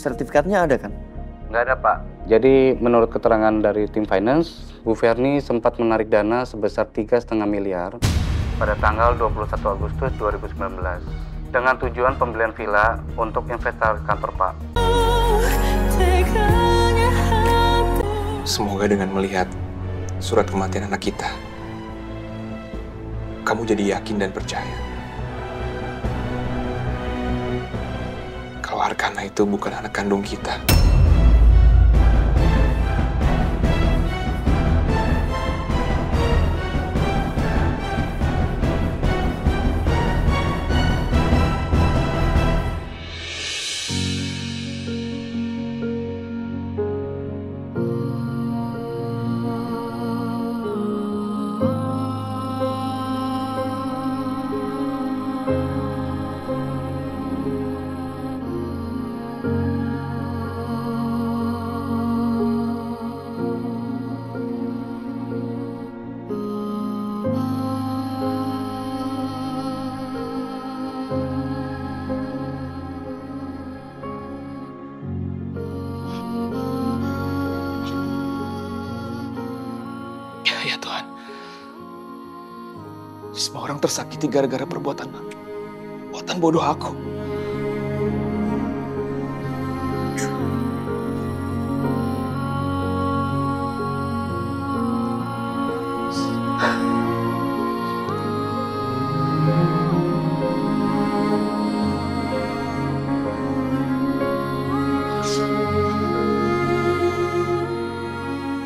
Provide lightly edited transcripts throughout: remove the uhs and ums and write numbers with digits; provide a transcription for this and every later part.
sertifikatnya ada kan? Nggak ada, Pak. Jadi menurut keterangan dari tim finance, Bu Ferni sempat menarik dana sebesar 3,5 miliar pada tanggal 21 Agustus 2019 dengan tujuan pembelian villa untuk investasi kantor, Pak. Semoga dengan melihat surat kematian anak kita, kamu jadi yakin dan percaya kalau Arkana itu bukan anak kandung kita. Ya Tuhan, semua orang tersakiti gara-gara perbuatan bodoh aku.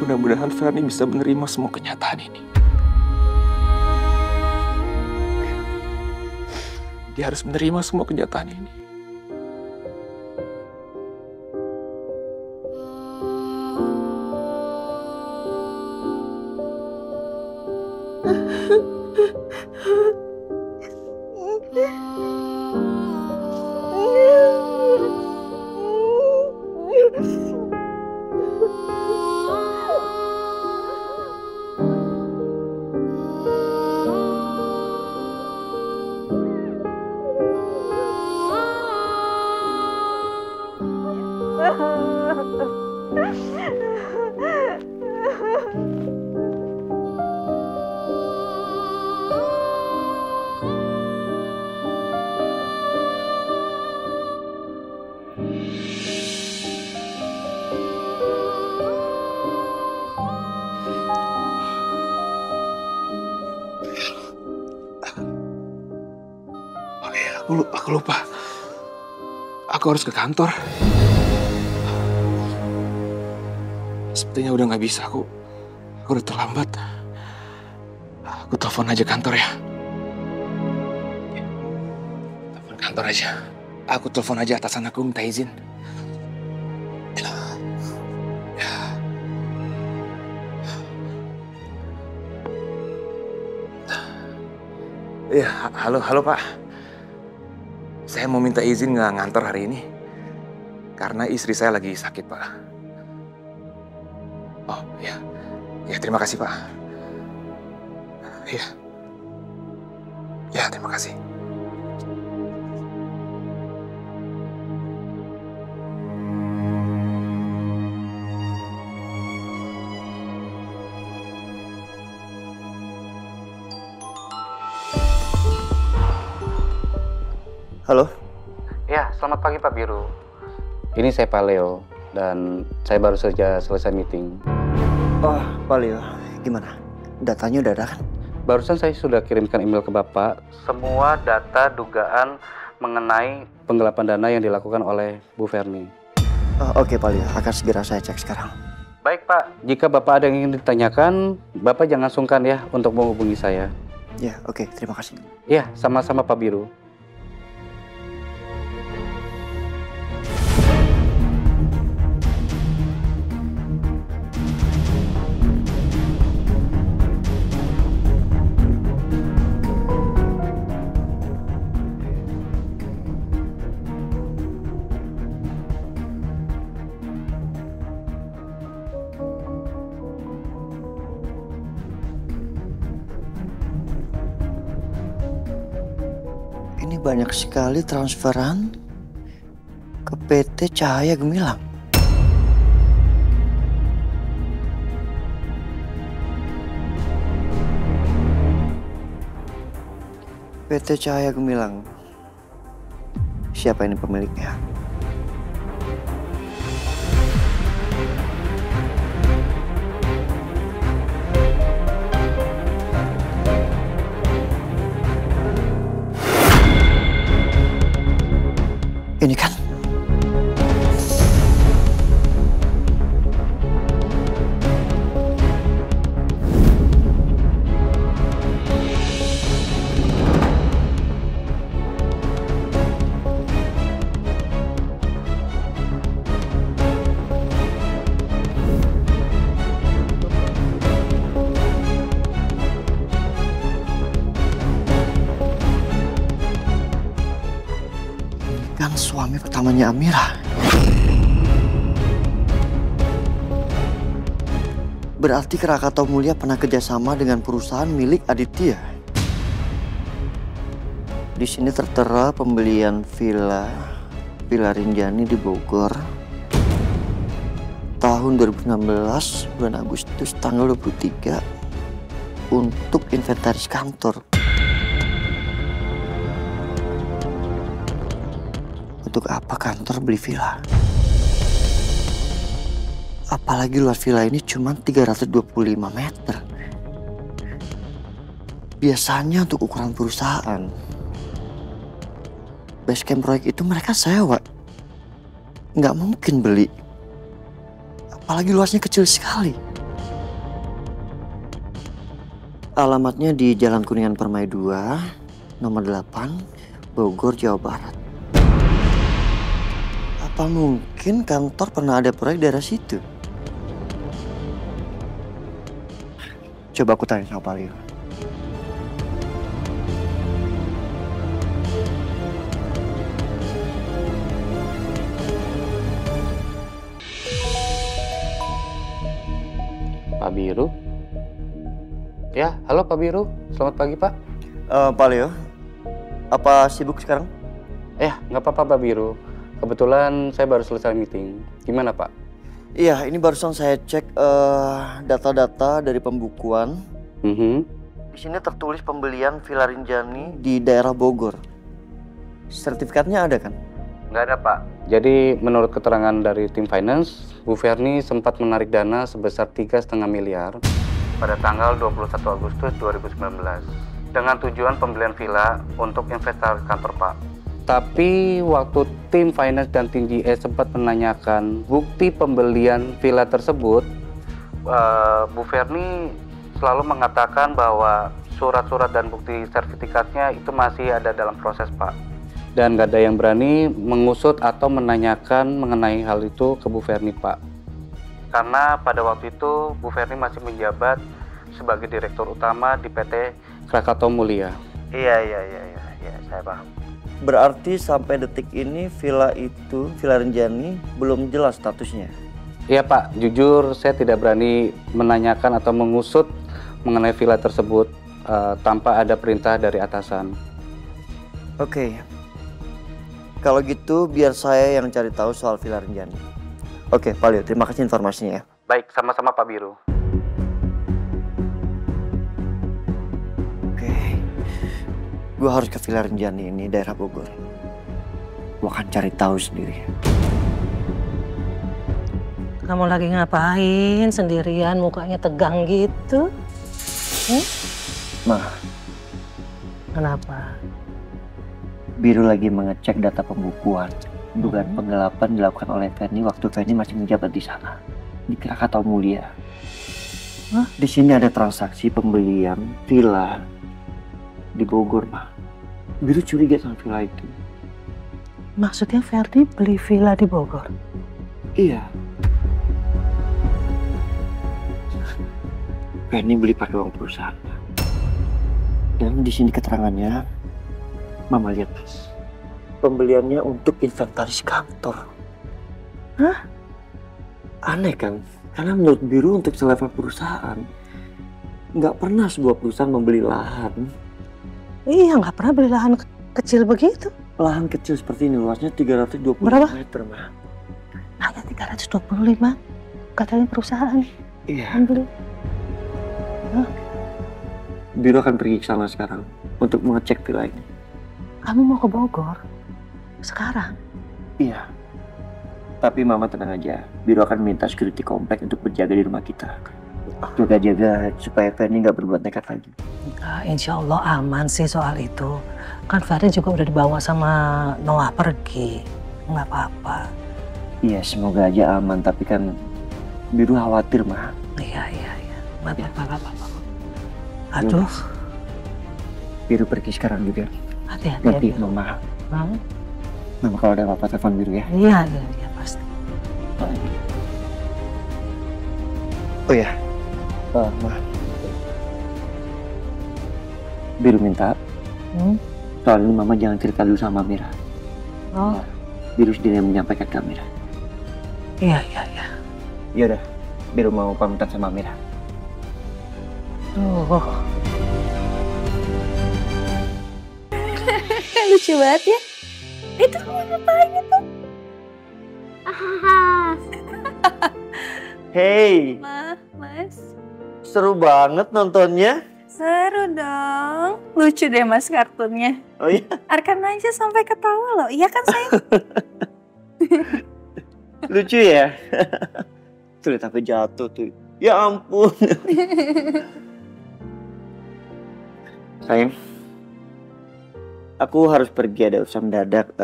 Mudah-mudahan Ferni bisa menerima semua kenyataan ini. Dia harus menerima semua kenyataan ini. Aku lupa. Aku harus ke kantor. Sepertinya udah nggak bisa. Aku udah terlambat. Aku telepon aja kantor ya. Telepon kantor aja. Aku telepon aja atasan aku minta izin. Ya, halo Pak. Saya mau minta izin nggak ngantor hari ini. Karena istri saya lagi sakit, Pak. Oh, ya. Ya, terima kasih, Pak. Iya. Ya, terima kasih. Halo? Ya, selamat pagi Pak Biru. Ini saya Pak Leo, dan saya baru saja selesai meeting. Oh, Pak Leo, gimana? Datanya udah ada kan? Barusan saya sudah kirimkan email ke Bapak, semua data dugaan mengenai penggelapan dana yang dilakukan oleh Bu Ferni. Oke Pak Leo, akan segera saya cek sekarang. Baik Pak, jika Bapak ada yang ingin ditanyakan, Bapak jangan sungkan ya untuk menghubungi saya. Ya, oke, terima kasih. Ya, sama-sama Pak Biru. Ini banyak sekali transferan ke PT Cahaya Gemilang. PT Cahaya Gemilang. Siapa ini pemiliknya? Ini kan suami pertamanya Amira. Berarti Krakatau Mulia pernah kerjasama dengan perusahaan milik Aditya. Di sini tertera pembelian Villa Rinjani di Bogor tahun 2016 bulan Agustus tanggal 23 untuk inventaris kantor. Untuk apa kantor beli villa? Apalagi luas villa ini cuma 325 meter. Biasanya untuk ukuran perusahaan, basecamp proyek itu mereka sewa. Nggak mungkin beli. Apalagi luasnya kecil sekali. Alamatnya di Jalan Kuningan Permai 2, nomor 8, Bogor, Jawa Barat. Apa mungkin kantor pernah ada proyek daerah situ? Coba aku tanya sama Pak Leo. Pak Biru? Ya, halo Pak Biru. Selamat pagi, Pak. Pak Leo, apa sibuk sekarang? Nggak apa-apa Pak Biru. Kebetulan saya baru selesai meeting. Gimana Pak? Iya, ini barusan saya cek data-data dari pembukuan. Di sini tertulis pembelian Villa Rinjani di daerah Bogor. Sertifikatnya ada kan? Nggak ada Pak. Jadi menurut keterangan dari tim finance, Bu Ferni sempat menarik dana sebesar 3,5 miliar pada tanggal 21 Agustus 2019 dengan tujuan pembelian villa untuk investasi kantor Pak. Tapi waktu tim finance dan tim GS sempat menanyakan bukti pembelian villa tersebut, Bu Ferni selalu mengatakan bahwa surat-surat dan bukti sertifikatnya itu masih ada dalam proses Pak. Dan nggak ada yang berani mengusut atau menanyakan mengenai hal itu ke Bu Ferni Pak. Karena pada waktu itu Bu Ferni masih menjabat sebagai direktur utama di PT Krakatau Mulia. Iya, saya paham. Berarti sampai detik ini Villa Rinjani belum jelas statusnya? Iya Pak, jujur saya tidak berani menanyakan atau mengusut mengenai villa tersebut tanpa ada perintah dari atasan. Oke. Kalau gitu biar saya yang cari tahu soal Villa Rinjani. Oke, Pak Leo, terima kasih informasinya ya. Baik, sama-sama Pak Biru. Gue harus ke Villa Rinjani ini, daerah Bogor. Gue akan cari tahu sendiri. Kamu lagi ngapain sendirian, mukanya tegang gitu? Ma. Kenapa? Biru lagi mengecek data pembukuan. Dugaan penggelapan dilakukan oleh Ferni waktu Ferni masih menjabat di sana. Di Krakatau Mulia. Di sini ada transaksi pembelian villa di Bogor, Ma. Biru curiga sama villa itu. Maksudnya Ferdi beli villa di Bogor? Iya. Ferdi beli pakai uang perusahaan. Dan di sini keterangannya, Mama lihat, pembeliannya untuk inventaris kantor. Hah? Aneh kan? Karena menurut Biru untuk selevel perusahaan, nggak pernah sebuah perusahaan membeli lahan. Iya, nggak pernah beli lahan kecil begitu. Lahan kecil seperti ini luasnya 320 Berapa? meter, Ma. Hanya 325. Katanya perusahaan. Iya. Ambil. Biro akan pergi ke sana sekarang untuk mengecek villa ini. Kamu mau ke Bogor? Sekarang? Iya. Tapi Mama tenang aja. Biro akan minta security komplek untuk berjaga di rumah kita. Jaga-jaga supaya Ferni nggak berbuat nekat lagi. Insya Allah aman sih soal itu. Kan Ferdi juga udah dibawa sama Noah pergi. Nggak apa-apa. Iya, semoga aja aman. Tapi kan Biro khawatir, Ma. Iya. Nggak apa-apa. Aduh, Biro pergi sekarang juga. hati-hati Nanti ya. Mama. Hmm? Mama kalau ada apa-apa telepon Biro ya. Iya, pasti. Oh ya, Ma. Biro minta. Soal ini Mama jangan cerita dulu sama Mira. Oh, Biro sendiri yang menyampaikan ke Mira. iya. Yaudah, Biro mau pamitan sama Mira. Lucu banget ya. Itu kamu ngapain itu? Hey, Mas. seru banget nontonnya. Seru dong. Lucu deh Mas kartunnya. Oh iya? Arkan aja sampai ketawa loh. Iya kan sayang? Lucu ya? Tuh, tapi jatuh tuh. Ya ampun. Sayang, aku harus pergi, ada urusan mendadak.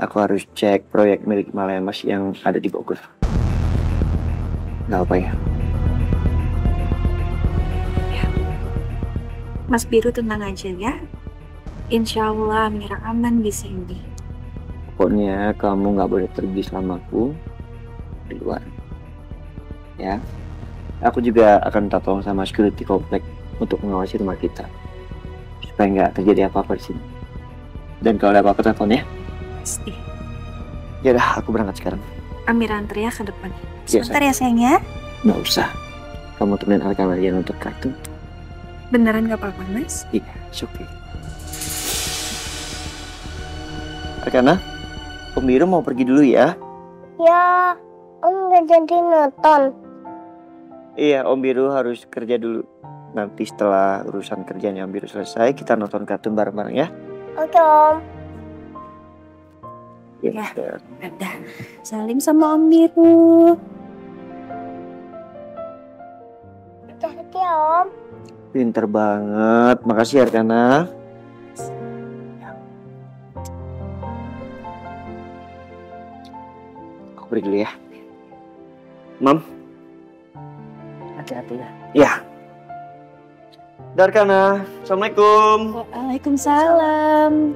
Aku harus cek proyek milik Malaya Mas yang ada di Bogor. Gak apa ya? Mas Biru tenang aja ya. Insya Allah Mira aman di sini. Pokoknya kamu gak boleh pergi selama aku di luar. Ya. Aku juga akan minta tolong sama security komplek untuk mengawasi rumah kita. Supaya nggak terjadi apa-apa di sini. Dan kalau ada apa-apa telepon ya. Pasti. Yaudah, aku berangkat sekarang. Amira antar ya ke depan. Iya, Sebentar ya sayang ya. Nggak usah. Kamu temenin Arkan aja untuk kartun. Beneran gak apa-apa Mas? Iya, it's okay. Arkana, Om Biro mau pergi dulu ya. Ya, Om nggak jadi nonton. Iya, Om Biro harus kerja dulu. Nanti setelah urusan kerjanya Om Biro selesai, kita nonton kartun bareng-bareng ya. Oke Om. Ya. Udah. Udah. Salim sama Om Biru. Hati-hati ya Om. Pinter banget. Makasih Arkana. Aku pergi dulu ya. Mam. Hati-hati ya. Ya. Darkana. Assalamualaikum. Waalaikumsalam.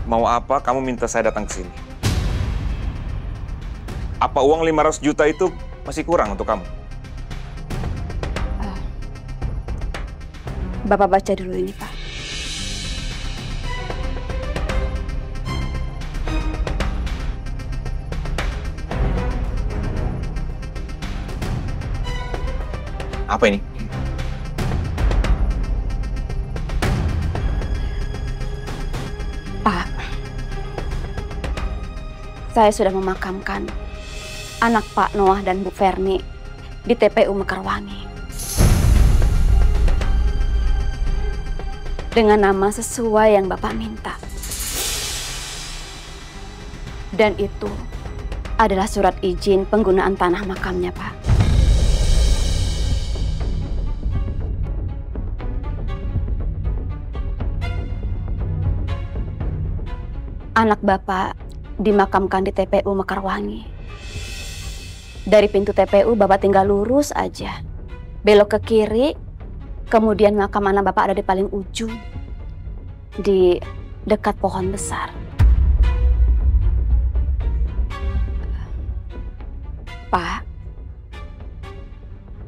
Mau apa kamu minta saya datang ke sini? Apa uang 500 juta itu masih kurang untuk kamu? Bapak baca dulu ini Pak. Apa ini? Pak, saya sudah memakamkan anak Pak Noah dan Bu Ferni di TPU Mekarwangi. Dengan nama sesuai yang Bapak minta. Dan itu adalah surat izin penggunaan tanah makamnya, Pak. Anak Bapak dimakamkan di TPU Mekarwangi. Dari pintu TPU Bapak tinggal lurus aja. Belok ke kiri, kemudian makam anak Bapak ada di paling ujung. Di dekat pohon besar. Pak,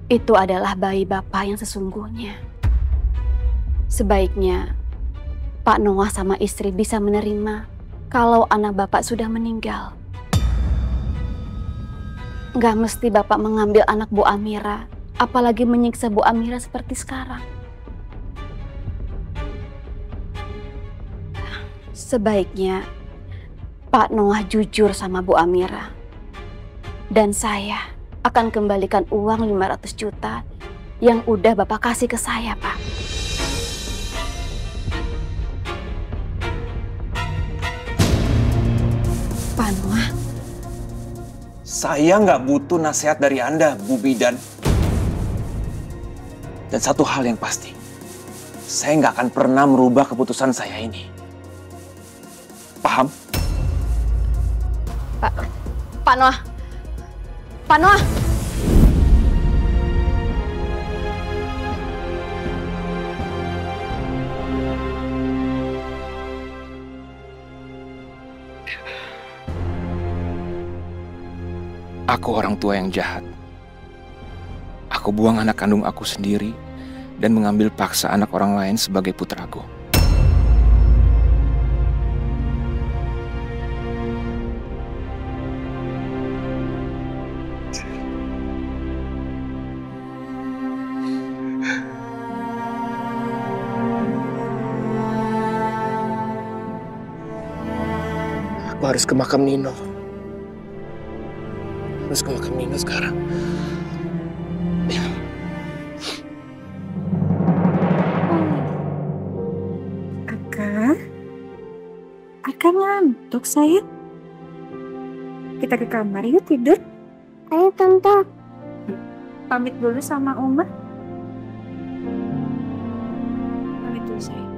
itu adalah bayi Bapak yang sesungguhnya. Sebaiknya Pak Noah sama istri bisa menerima kalau anak Bapak sudah meninggal. Nggak mesti Bapak mengambil anak Bu Amira, apalagi menyiksa Bu Amira seperti sekarang. Sebaiknya Pak Noah jujur sama Bu Amira. Dan saya akan kembalikan uang 500 juta yang udah Bapak kasih ke saya, Pak. Pak Noah. Saya nggak butuh nasihat dari Anda, Bu Bidan. Dan satu hal yang pasti, saya nggak akan pernah merubah keputusan saya ini. Paham? Pak Noah. Pak Noah. Aku orang tua yang jahat. Aku buang anak kandung aku sendiri dan mengambil paksa anak orang lain sebagai putraku. Aku harus ke makam Nino. Harus ke makam Nino sekarang. Aka ngantuk, sayang. Kita ke kamar yuk tidur. Ayo Tante. Pamit dulu sama Uma. Pamit dulu, sayang.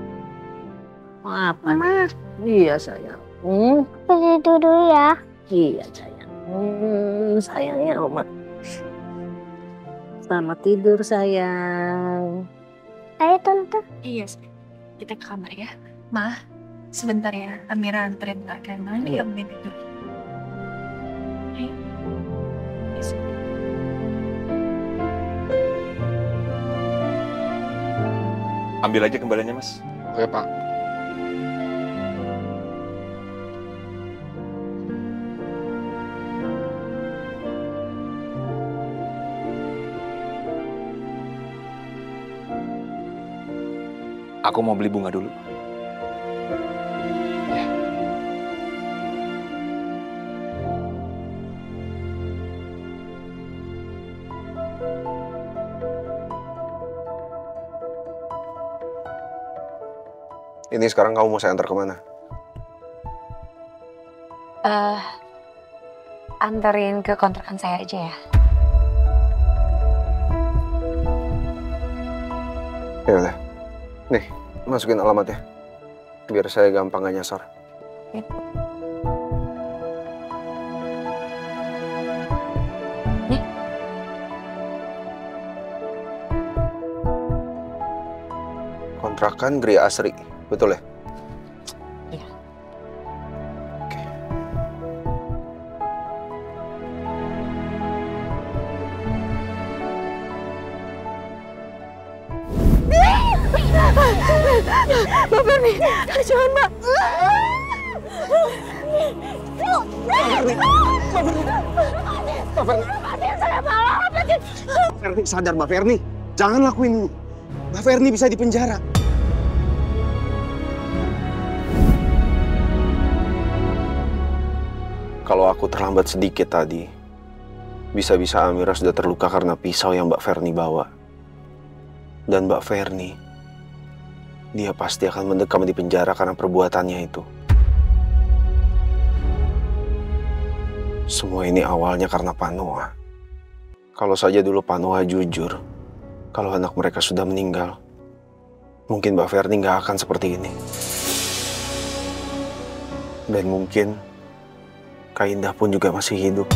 Apa? Ma, Iya sayang. pergi dulu ya. Iya sayang. Sayangnya Oma. Selamat tidur sayang. Ayo Tante. Iya, sayang. Kita ke kamar ya. Ma, sebentar ya. Amira anterin Kak Kemal. Iya. Temenin tidur. Ayo. Yes. Ambil aja kembaliannya, Mas. Oke, Pak. Aku mau beli bunga dulu. Ya. Ini sekarang kamu mau saya antar kemana? Anterin ke kontrakan saya aja ya. Ya udah. Nih, masukin alamatnya. Biar saya gampang gak nyasar. Nih. Kontrakan Gria Asri, betul ya? Iya. Oke. Mbak Ferni, jangan Mbak. Ferni, sadar Mbak Ferni. Jangan lakuin ini. Mbak Ferni bisa dipenjara. Kalau aku terlambat sedikit tadi, bisa-bisa Amira sudah terluka karena pisau yang Mbak Ferni bawa. Dan Mbak Ferni, dia pasti akan mendekam di penjara karena perbuatannya itu. Semua ini awalnya karena Pak Noah. Kalau saja dulu Pak Noah jujur, kalau anak mereka sudah meninggal, mungkin Mbak Ferni nggak akan seperti ini. Dan mungkin Kak Indah pun juga masih hidup.